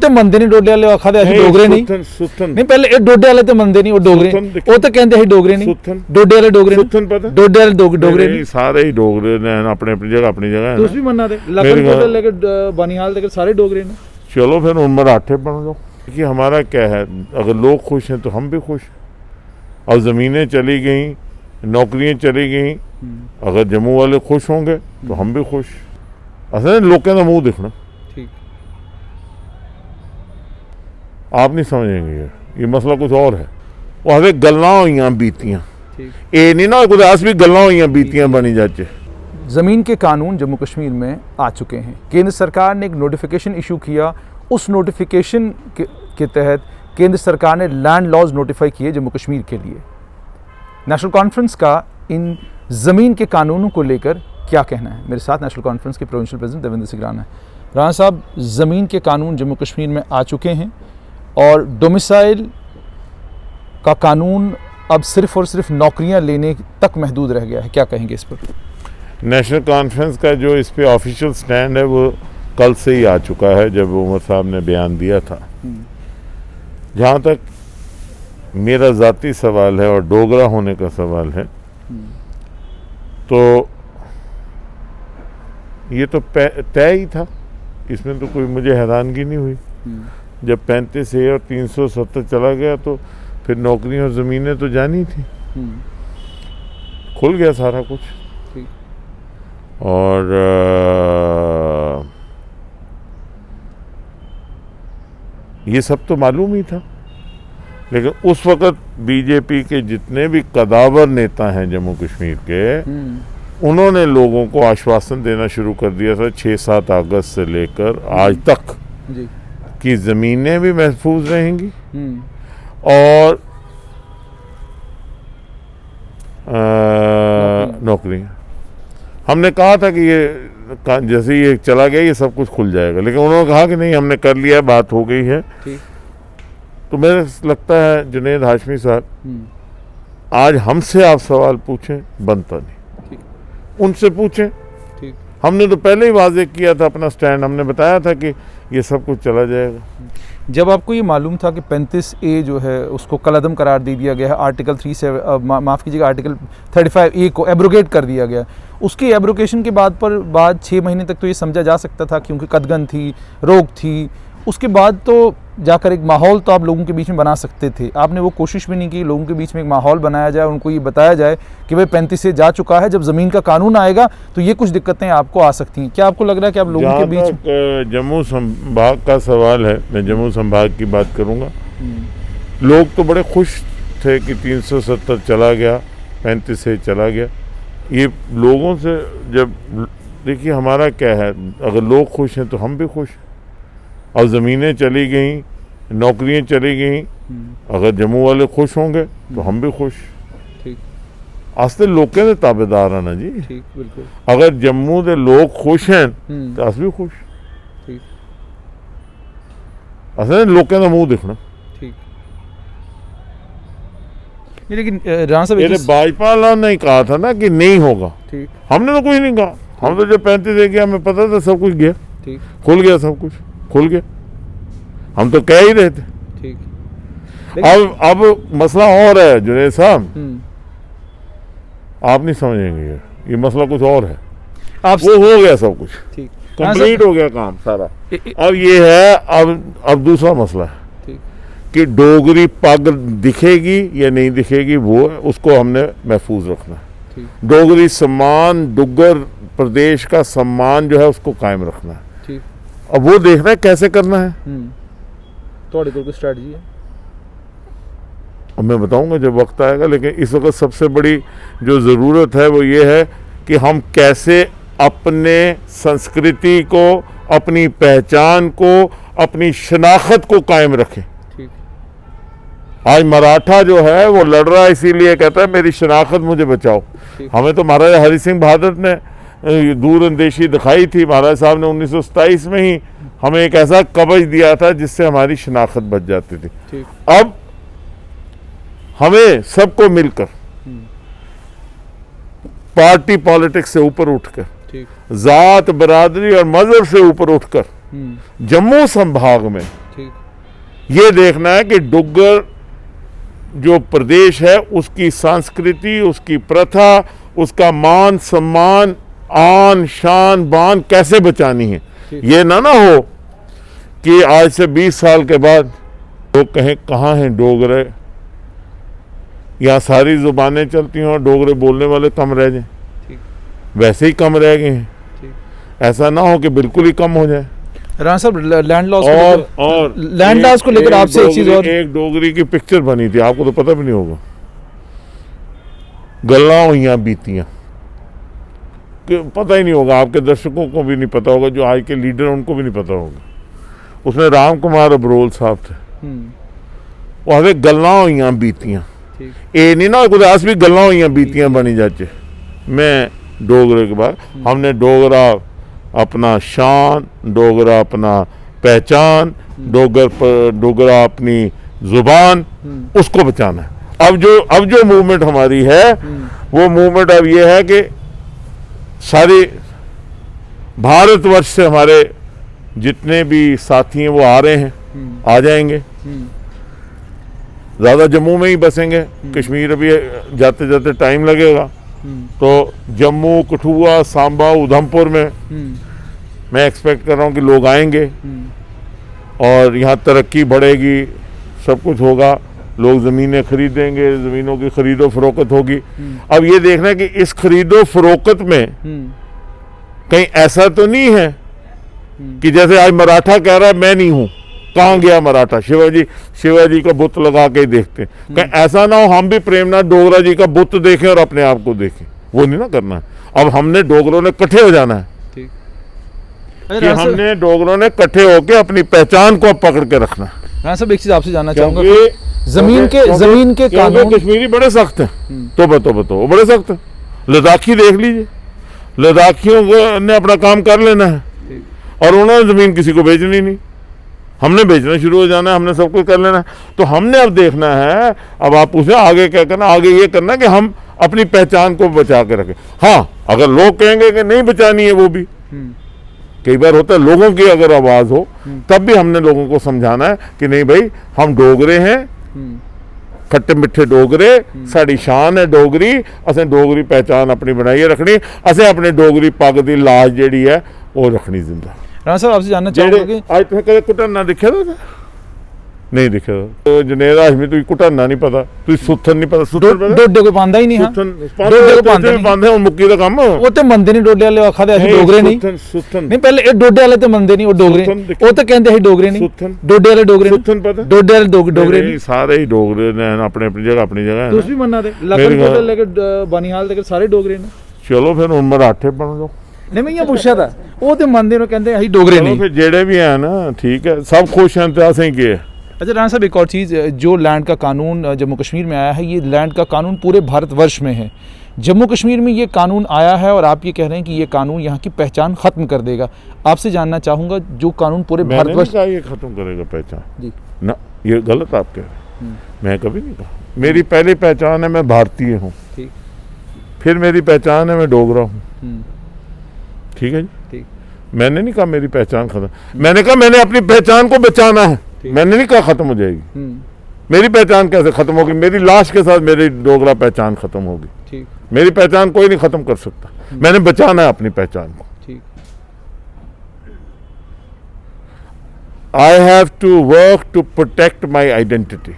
ਤੇ ਮੰਨਦੇ ਨਹੀਂ ਡੋਡੇ ਵਾਲੇ ਆਖਦੇ ਅਸੀਂ ਡੋਗਰੇ ਨਹੀਂ ਨਹੀਂ ਪਹਿਲੇ ਇਹ ਡੋਡੇ ਵਾਲੇ ਤੇ ਮੰਨਦੇ ਨਹੀਂ ਉਹ ਡੋਗਰੇ ਉਹ ਤਾਂ ਕਹਿੰਦੇ ਅਸੀਂ ਡੋਗਰੇ ਨਹੀਂ ਡੋਡੇ ਵਾਲੇ ਡੋਗਰੇ ਡੋਡੇ ਵਾਲੇ ਡੋਗਰੇ ਨਹੀਂ ਸਾਰੇ ਹੀ ਡੋਗਰੇ ਨੇ अपनी अपनी जगह ਤੁਸੀਂ ਵੀ ਮੰਨਾ ਦੇ लखनपुर से लेकर बनिहाल तक सारे डोगरे ने चलो फिर उन मराठे बन जाओ कि हमारा क्या है अगर लोग खुश हैं तो हम भी खुश और ज़मीनें चली गई नौकरियां चली गई अगर जम्मू वाले खुश होंगे तो हम भी खुश असल लोगों का मुंह दिखना आप नहीं समझेंगे ये मसला कुछ और है वो हमें गल्लां होइयां बीतियां ये नहीं ना कुछ भी गल्लां होइयां बीतियां बनी जाचे। ज़मीन के कानून जम्मू कश्मीर में आ चुके हैं। केंद्र सरकार ने एक नोटिफिकेशन इशू किया, उस नोटिफिकेशन के तहत केंद्र सरकार ने लैंड लॉज नोटिफाई किए जम्मू कश्मीर के लिए। नेशनल कॉन्फ्रेंस का इन ज़मीन के कानूनों को लेकर क्या कहना है? मेरे साथ नेशनल कॉन्फ्रेंस के प्रोविंशियल प्रेसिडेंट देवेंद्र सिंह राणा है। राणा साहब, ज़मीन के कानून जम्मू कश्मीर में आ चुके हैं और डोमिसाइल का कानून अब सिर्फ और सिर्फ नौकरियां लेने तक महदूद रह गया है, क्या कहेंगे इस पर? नेशनल कॉन्फ्रेंस का जो इस पे ऑफिशियल स्टैंड है वो कल से ही आ चुका है जब उमर साहब ने बयान दिया था। जहाँ तक मेरा ज़ाती सवाल है और डोगरा होने का सवाल है तो ये तो तय ही था, इसमें तो कोई मुझे हैरानगी नहीं हुई। जब 35A और 370 चला गया तो फिर नौकरियां और ज़मीनें तो जानी थी, खुल गया सारा कुछ। और ये सब तो मालूम ही था, लेकिन उस वक़्त बीजेपी के जितने भी कदावर नेता हैं जम्मू कश्मीर के उन्होंने लोगों को आश्वासन देना शुरू कर दिया था 6-7 अगस्त से लेकर आज तक कि ज़मीनें भी महफूज रहेंगी और नौकरियाँ। हमने कहा था कि ये जैसे ये चला गया ये सब कुछ खुल जाएगा, लेकिन उन्होंने कहा कि नहीं हमने कर लिया, बात हो गई है। तो मुझे लगता है जुनैद हाशमी साहब आज हमसे आप सवाल पूछें बनता नहीं, उनसे पूछें। हमने तो पहले ही वाज़ेह किया था अपना स्टैंड, हमने बताया था कि ये सब कुछ चला जाएगा। जब आपको ये मालूम था कि 35A जो है उसको कलअदम करार दे दिया गया है, आर्टिकल 3 से माफ़ कीजिएगा आर्टिकल 35A को एब्रोगेट कर दिया गया, उसकी एब्रोगेशन के बाद 6 महीने तक तो ये समझा जा सकता था क्योंकि कदगन थी, रोक थी, उसके बाद तो जाकर एक माहौल तो आप लोगों के बीच में बना सकते थे। आपने वो कोशिश भी नहीं की लोगों के बीच में एक माहौल बनाया जाए, उनको ये बताया जाए कि भाई 35A जा चुका है, जब ज़मीन का कानून आएगा तो ये कुछ दिक्कतें आपको आ सकती हैं। क्या आपको लग रहा है कि आप लोगों के बीच जम्मू संभाग का सवाल है, मैं जम्मू संभाग की बात करूँगा। लोग तो बड़े खुश थे कि 370 चला गया, 35A चला गया। ये लोगों से जब देखिए हमारा क्या है, अगर लोग खुश हैं तो हम भी खुश और ज़मीनें चली गई, नौकरियां चली गई, अगर जम्मू वाले खुश होंगे तो हम भी खुश। आस्ते लोकें दे ताबेदार हैं ना जी। बिल्कुल। अगर जम्मू दे लोग खुश हैं तो अस भी खुश। असल लोकें दा मुंह दिखना। लेकिन राणा साहब ये भाजपा ने कहा था ना कि नहीं होगा, हमने तो कुछ नहीं कहा। हम तो जब 35 गया हमें पता था सब कुछ गया, खुल गया, सब कुछ खुल गया, हम तो कह ही रहे थे। अब मसला और है जुनैद साहब, आप नहीं समझेंगे ये मसला कुछ और है। आप वो हो गया सब कुछ, कंप्लीट हो गया काम सारा। अब ये है अब दूसरा मसला है कि डोगरी पग दिखेगी या नहीं दिखेगी, वो उसको हमने महफूज रखना है। डोगरी सम्मान, डुग्गर प्रदेश का सम्मान जो है उसको कायम रखना है। अब वो देखना है कैसे करना है। तो कोई स्ट्रेटजी है? अब मैं बताऊंगा जब वक्त आएगा, लेकिन इस वक्त सबसे बड़ी जो ज़रूरत है वो ये है कि हम कैसे अपने संस्कृति को, अपनी पहचान को, अपनी शनाख्त को कायम रखें। आज मराठा जो है वो लड़ रहा है, इसीलिए कहता है मेरी शनाख्त मुझे बचाओ। हमें तो महाराजा हरि सिंह बहादुर ने दूरअंदेशी दिखाई थी। महाराज साहब ने 1927 में ही हमें एक ऐसा कवच दिया था जिससे हमारी शनाख्त बच जाती थी। अब हमें सबको मिलकर पार्टी पॉलिटिक्स से ऊपर उठकर, जात बरादरी और मजहब से ऊपर उठकर जम्मू संभाग में ठीक। ये देखना है कि डुग्गर जो प्रदेश है उसकी संस्कृति, उसकी प्रथा, उसका मान सम्मान, आन शान बान कैसे बचानी है। ये ना हो कि आज से 20 साल के बाद लोग कहें कहाँ हैं डोगरे, यहाँ सारी जुबानें चलती हैं और डोगरे बोलने वाले कम रह जाएं। वैसे ही कम रह गए हैं, ऐसा ना हो कि बिल्कुल ही कम हो जाए। राणा साहब, लैंड लॉस और लैंड लॉस को लेकर आपसे एक चीज और, एक डोगरी की पिक्चर बनी थी, आपको तो पता भी नहीं होगा, गल्ला हुई बीतियां, पता ही नहीं होगा, आपके दर्शकों को भी नहीं पता होगा, जो आज के लीडर उनको भी नहीं पता होगा। उसमें राम कुमार अबरोल साहब थे, वो हमें गल्ला हुई बीतियां, ये नहीं ना कुछ भी गल्ला हुई बीतियां बनी जाचे। मैं डोगरे के बाद हमने डोगरा अपना शान, डोगरा अपना पहचान, डोगरा अपनी जुबान, उसको बचाना है। अब जो मूवमेंट हमारी है वो मूवमेंट अब ये है कि सारे भारतवर्ष से हमारे जितने भी साथी हैं वो आ रहे हैं, आ जाएंगे, ज़्यादा जम्मू में ही बसेंगे, कश्मीर अभी जाते जाते टाइम लगेगा, तो जम्मू, कठुआ, सांबा, उधमपुर में मैं एक्सपेक्ट कर रहा हूँ कि लोग आएंगे और यहाँ तरक्की बढ़ेगी, सब कुछ होगा, लोग ज़मीनें खरीदेंगे, ज़मीनों की खरीदो फरोख्त होगी। अब ये देखना है कि इस खरीदो फरोख्त में कहीं ऐसा तो नहीं है कि जैसे आज मराठा कह रहा है मैं नहीं हूँ, कहाँ गया मराठा, शिवाजी का बुत लगा के देखते हैं, कहीं ऐसा ना हो हम भी प्रेमनाथ डोगरा जी का बुत देखें और अपने आप को देखें, वो नहीं ना करना है। अब हमने डोगरों ने इकट्ठे हो जाना है, कि हमने डोगरों ने इकट्ठे होकर अपनी पहचान को पकड़ के रखना है। हाँ सब, एक चीज आपसे जानना चाहूंगा, जमीन के कानून कश्मीरी बड़े सख्त हैं, तो वो बड़े सख्त हैं। लद्दाखी देख लीजिए, लद्दाखियों ने अपना काम कर लेना है और उन्होंने जमीन किसी को बेचनी नहीं, हमने बेचना शुरू हो जाना है, हमने सब कुछ कर लेना है। तो हमने अब देखना है, अब आप पूछे आगे क्या करना, आगे ये करना कि हम अपनी पहचान को बचा के रखें। हाँ, अगर लोग कहेंगे कि नहीं बचानी है, वो भी कई बार होता है, लोगों की अगर आवाज हो तब भी हमने लोगों को समझाना है कि नहीं भाई हम डोगरे हैं, खट्टे मिठे डोगरे, साड़ी शान है डोगरी, असें डोगरी पहचान अपनी बनाइए रखनी, असें अपने डोगरी पग दी लाज जेड़ी है वो रखनी जिंदा। राणा साहब आपसे जानना चाहूंगा कि आज तुम कदे कुटन्ना दिखे नहीं दिखे, तो जुनेद हाशमी तुझे कुटन्ना नहीं पता, तुझे सुथन नहीं पता, डोडे कोई पांदा ही नहीं, हाँ डोडे को पांदे हुण मुक्की दा काम वो ते मंदे नहीं, डोडे वाले आखा दे असीं डोगरे नहीं, नहीं पहले ये डोडे वाले ते मंदे नहीं, वो डोगरे वो तो कहंदे असीं डोगरे नहीं, डोडे वाले डोगरे नहीं, डोडे वाले डोगरे नहीं, सारे ही डोगरे ने अपने अपनी जगह है। तुस भी मन्ना दे लखनपुर से लेके बनिहाल तक सारे डोगरे ने। चलो फिर हुण मराठे बन जाओ। नहीं मैं ये पूछा था, वो तो मंदे ने कहंदे असीं डोगरे नहीं, फिर जेड़े भी हैं ना ठीक है, सब खुश हैं, तो असें की है। अच्छा राणा साहब, एक और चीज़, जो लैंड का कानून जम्मू कश्मीर में आया है, ये लैंड का कानून पूरे भारतवर्ष में है, जम्मू कश्मीर में ये कानून आया है और आप ये कह रहे हैं कि ये कानून यहाँ की पहचान ख़त्म कर देगा। आपसे जानना चाहूँगा, जो कानून पूरे भारतवर्ष, ये ख़त्म करेगा पहचान जी ना, ये गलत आप कह रहे हैं, मैं कभी नहीं कहा। मेरी पहली पहचान है मैं भारतीय हूँ, फिर मेरी पहचान है मैं डोगरा हूँ, ठीक है जी, ठीक। मैंने नहीं कहा मेरी पहचान खत्म, मैंने कहा मैंने अपनी पहचान को बचाना है, मैंने नहीं कहा खत्म हो जाएगी। मेरी पहचान कैसे खत्म होगी, मेरी लाश के साथ मेरी डोगरा पहचान खत्म होगी, ठीक। मेरी पहचान कोई नहीं खत्म कर सकता, मैंने बचाना है अपनी पहचान को, ठीक। I have to work to protect my identity.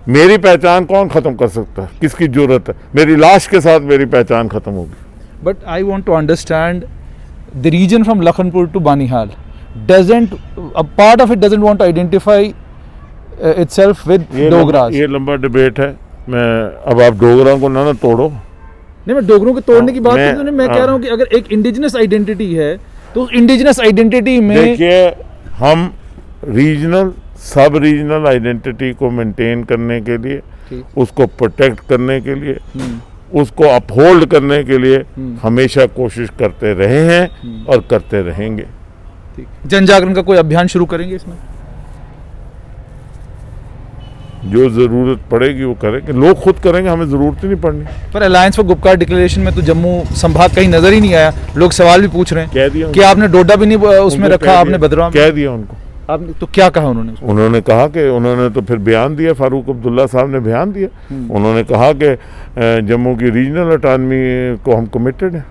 मेरी पहचान कौन खत्म कर सकता है, किसकी जरूरत है, मेरी लाश के साथ मेरी पहचान खत्म होगी। But I want to understand the reason from Lakhanpur to Banihal doesn't, a part of it doesn't want to identify itself with डोगरास। ये लंबा डिबेट है, मैं अब आप डोगरा को ना तोड़ो, नहीं मैं डोगरों को तोड़ने की बात नहीं, मैं कह रहा हूँ कि अगर एक इंडिजिनस आइडेंटिटी है तो उस इंडिजिनस आइडेंटिटी में देखिए, हम रीजनल सब रीजनल आइडेंटिटी को मेंटेन करने के लिए, उसको प्रोटेक्ट करने के लिए, उसको अपहोल्ड करने के लिए हमेशा कोशिश करते रहे हैं और करते रहेंगे। जन जागरण का कोई अभियान शुरू करेंगे इसमें? जो ज़रूरत पड़ेगी वो करेंगे, लोग खुद करेंगे, हमें ज़रूरत ही नहीं पड़नी। पर अलायंस फॉर गुपकार डिक्लेरेशन में तो जम्मू संभाग कहीं नजर ही नहीं आया। लोग सवाल भी पूछ रहे हैं कह दिया कि आपने डोडा भी नहीं उसमें उनको रखा, कह आपने दिया- भद्रवाह में। कह दिया उनको। आपने तो क्या कहा उन्होंने? उन्होंने कहा कि उन्होंने तो फिर बयान दिया, फारूक अब्दुल्ला साहब ने बयान दिया। उन्होंने कहा कि जम्मू की रीजनल ऑटोनॉमी को हम कमिटेड हैं।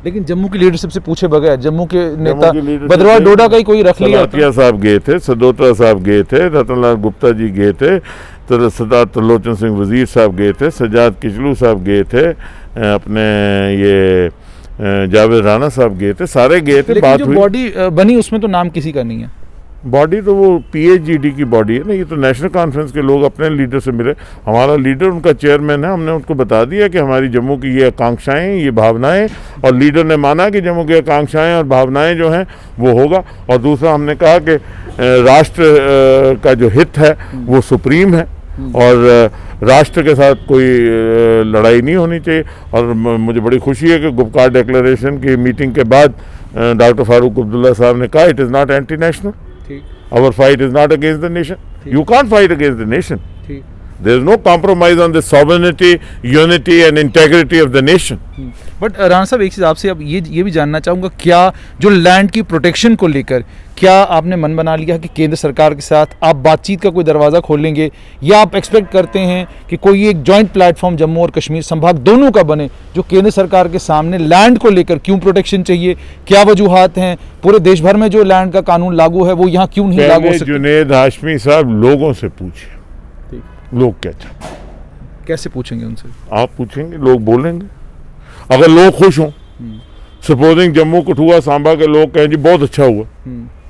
लेकिन जम्मू की लीडरशिप से पूछे बगैर जम्मू के नेता की leadership भद्रवाह से डोडा का ही कोई रख लिया होता। सलातिया साहब गए थे, सदोत्रा साहब गए थे, रतनलाल गुप्ता जी गए थे, तो सरदार त्रिलोचन सिंह वजीर साहब गए थे, सजाद किचलू साहब गए थे, अपने ये जावेद राणा साहब गए थे, सारे गए थे। लेकिन बात जो हुई। बॉडी बनी उसमें तो नाम किसी का नहीं है। बॉडी तो वो PHGD की बॉडी है ना, ये तो नेशनल कॉन्फ्रेंस के लोग अपने लीडर से मिले। हमारा लीडर उनका चेयरमैन है, हमने उनको बता दिया कि हमारी जम्मू की ये आकांक्षाएं, ये भावनाएं, और लीडर ने माना कि जम्मू की आकांक्षाएं और भावनाएं जो हैं वो होगा। और दूसरा हमने कहा कि राष्ट्र का जो हित है वो सुप्रीम है और राष्ट्र के साथ कोई लड़ाई नहीं होनी चाहिए। और मुझे बड़ी खुशी है कि गुपकार डिक्लेरेशन की मीटिंग के बाद डॉक्टर फारूक अब्दुल्ला साहब ने कहा it is not anti national, our fight is not against the nation. You can't fight against the nation. There is no compromise on the sovereignty, unity and integrity of the nation. But Rana साहब, एक चीज़ आपसे अब ये भी जानना चाहूँगा, क्या जो लैंड की प्रोटेक्शन को लेकर क्या आपने मन बना लिया कि केंद्र सरकार के साथ आप बातचीत का कोई दरवाज़ा खोलेंगे, या आप एक्सपेक्ट करते हैं कि कोई एक जॉइंट प्लेटफॉर्म जम्मू और कश्मीर संभाग दोनों का बने, जो केंद्र सरकार के सामने लैंड को लेकर क्यों प्रोटेक्शन चाहिए, क्या वजूहात हैं, पूरे देश भर में जो लैंड का कानून लागू है वो यहाँ क्यों नहीं लागू हो सकता? जुनेद हाशमी साहब लोगों से पूछे लोग क्या चाहते हैं। कैसे पूछेंगे उनसे? आप पूछेंगे, लोग बोलेंगे। अगर लोग खुश हों, सपोजिंग जम्मू कठुआ सांबा के लोग कहें जी बहुत अच्छा हुआ,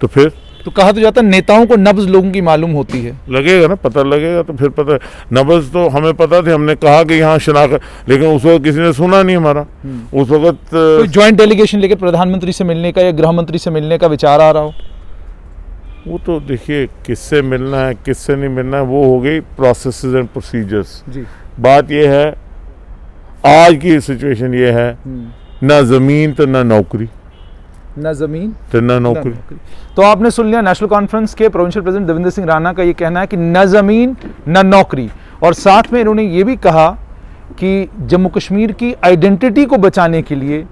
तो फिर तो कहा तो जाता है नेताओं को नब्ज लोगों की मालूम होती है। लगेगा ना, पता लगेगा तो फिर पता। नब्ज तो हमें पता थी, हमने कहा कि यहाँ शनाख्त, लेकिन उस वक्त किसी ने सुना नहीं हमारा। उस वक्त कोई ज्वाइंट डेलीगेशन लेकर प्रधानमंत्री से मिलने का या गृह मंत्री से मिलने का विचार आ रहा हो? वो तो देखिए किससे मिलना है किससे नहीं मिलना है वो हो गई प्रोसेसेस एंड प्रोसीजर्स। बात ये है, आज की सिचुएशन ये है, ना ज़मीन तो ना नौकरी, ना ज़मीन तो ना नौकरी। तो आपने सुन लिया, नेशनल कॉन्फ्रेंस के प्रोविंशियल प्रेसिडेंट देवेंद्र सिंह राणा का ये कहना है कि न ज़मीन न नौकरी, और साथ में इन्होंने ये भी कहा कि जम्मू कश्मीर की आइडेंटिटी को बचाने के लिए,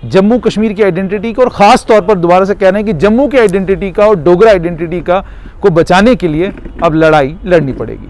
जम्मू कश्मीर की आइडेंटिटी को, और ख़ास तौर पर दोबारा से कहना है कि जम्मू की आइडेंटिटी का और डोगरा आइडेंटिटी का को बचाने के लिए अब लड़ाई लड़नी पड़ेगी।